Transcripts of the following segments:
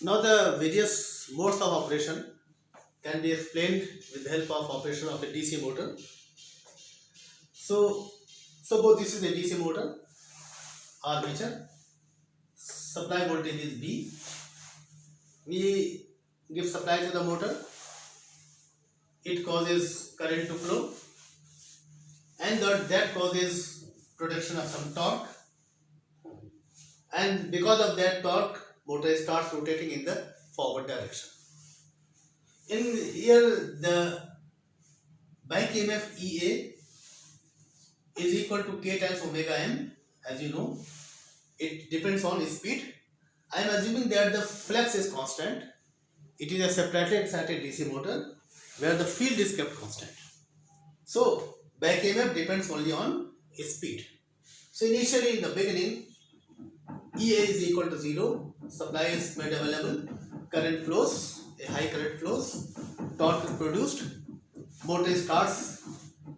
Now the various modes of operation can be explained with the help of operation of a DC motor. So suppose this is a DC motor, armature, supply voltage is V. We give supply to the motor, it causes current to flow, and that causes production of some torque, and because of that torque motor starts rotating in the forward direction. In here the back EMF EA is equal to K times omega m. As you know, it depends on speed. I am assuming that the flux is constant. It is a separately excited DC motor where the field is kept constant. So back EMF depends only on speed. So initially in the beginning, EA is equal to 0, supply is made available, current flows, a high current flows, torque is produced, motor starts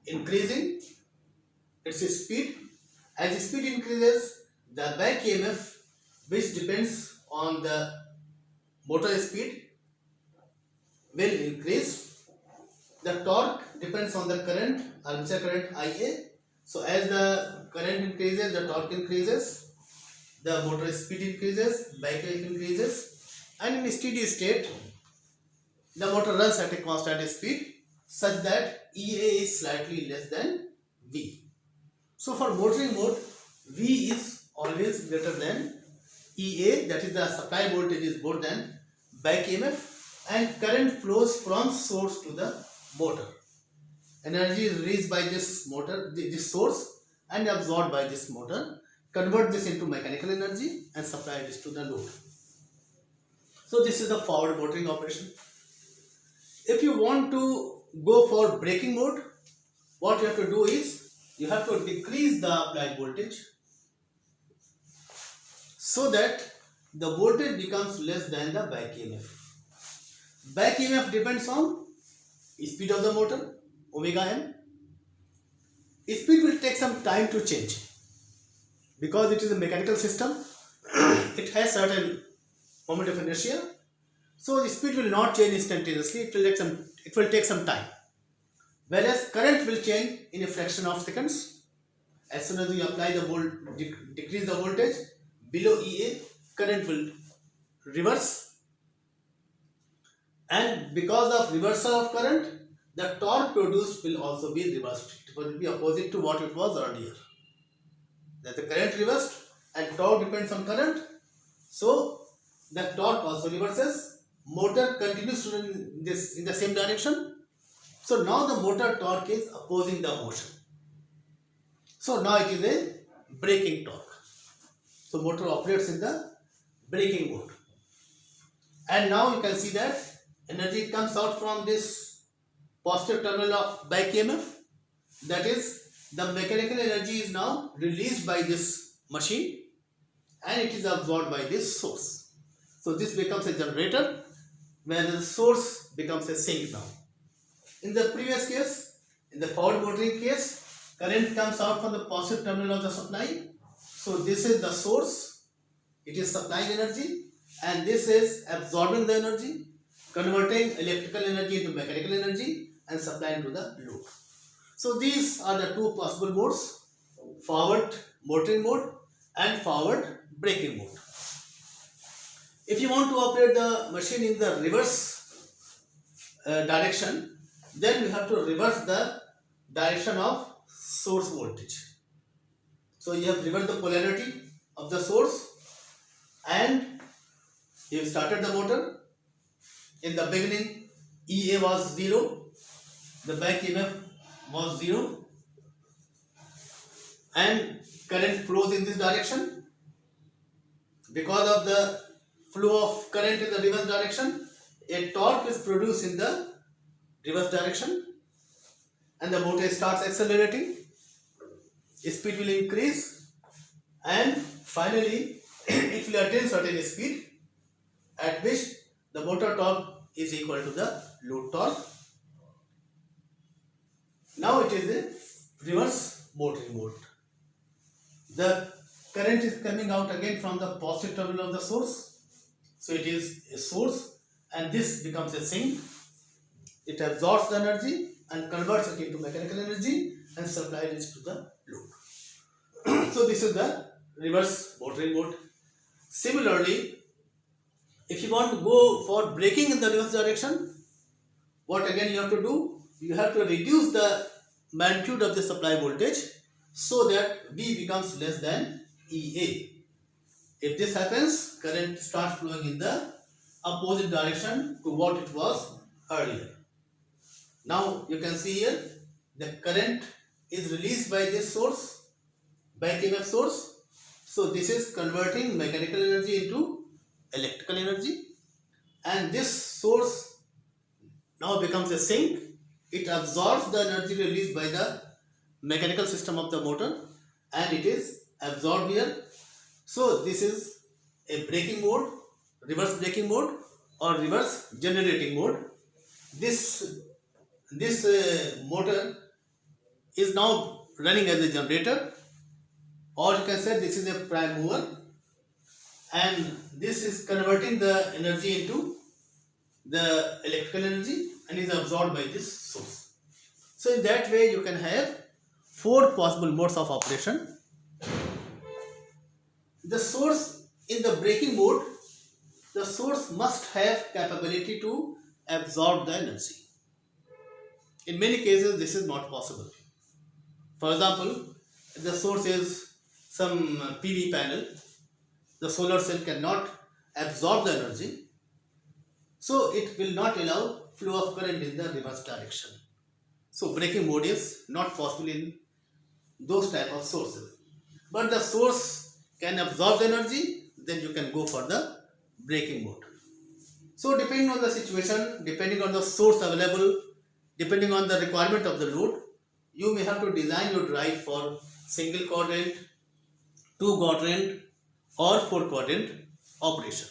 increasing its speed. As the speed increases, the back EMF, which depends on the motor speed, will increase. The torque depends on the current, armature current IA. So as the current increases, the torque increases, the motor speed increases, back EMF increases, and in steady state, the motor runs at a constant speed such that EA is slightly less than V. So for motoring mode, V is always greater than EA, that is the supply voltage is more than back EMF, and current flows from source to the motor. Energy is released by this motor, this source, and absorbed by this motor. Convert this into mechanical energy and supply this to the load. So this is the forward motoring operation. If you want to go for braking mode, what you have to do is you have to decrease the applied voltage so that the voltage becomes less than the back EMF. Back EMF depends on speed of the motor, omega m. Speed will take some time to change because it is a mechanical system. It has certain moment of inertia, so the speed will not change instantaneously. It will take some time. Whereas current will change in a fraction of seconds. As soon as you apply the decrease the voltage below EA, current will reverse, and because of reversal of current, the torque produced will also be reversed. It will be opposite to what it was earlier. That the current reversed and torque depends on current, so the torque also reverses. Motor continues to run in the same direction. So now the motor torque is opposing the motion. So now it is a braking torque. So motor operates in the braking mode. And now you can see that energy comes out from this positive terminal of back EMF. That is, the mechanical energy is now released by this machine and it is absorbed by this source. So this becomes a generator where the source becomes a sink now. In the previous case, in the forward motoring case, current comes out from the positive terminal of the supply. So this is the source, it is supplying energy, and this is absorbing the energy, converting electrical energy into mechanical energy and supplying to the load. So these are the two possible modes: forward motoring mode and forward braking mode. If you want to operate the machine in the reverse direction, then you have to reverse the direction of source voltage. So you have reversed the polarity of the source and you started the motor. In the beginning, EA was 0, the back EMF was 0, and current flows in this direction. Because of the flow of current in the reverse direction, a torque is produced in the reverse direction and the motor starts accelerating. Speed will increase and finally it will attain certain speed at which the motor torque is equal to the load torque. Now it is a reverse motoring mode. The current is coming out again from the positive terminal of the source So it is a source, and this becomes a sink. It absorbs the energy and converts it into mechanical energy and supplies it to the load. So this is the reverse motoring mode. Similarly, if you want to go for braking in the reverse direction, what again you have to do? You have to reduce the magnitude of the supply voltage so that V becomes less than EA. If this happens, current starts flowing in the opposite direction to what it was earlier. Now you can see here the current is released by this source, back EMF source. So this is converting mechanical energy into electrical energy, and this source now becomes a sink. It absorbs the energy released by the mechanical system of the motor, and it is absorbed here. So this is a braking mode, reverse braking mode, or reverse generating mode. This motor is now running as a generator, or you can say this is a prime mover, and this is converting the energy into the electrical energy and is absorbed by this source. So in that way you can have 4 possible modes of operation. The source in the braking mode, the source must have capability to absorb the energy. In many cases this is not possible. For example, if the source is some PV panel, the solar cell cannot absorb the energy, so it will not allow flow of current in the reverse direction. So braking mode is not possible in those type of sources. But the source can absorb the energy, then you can go for the braking mode. So depending on the situation, depending on the source available, depending on the requirement of the load, you may have to design your drive for single quadrant, 2 quadrant, or 4 quadrant operation.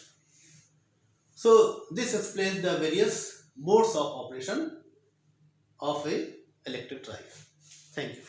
So this explains the various modes of operation of a electric drive. Thank you.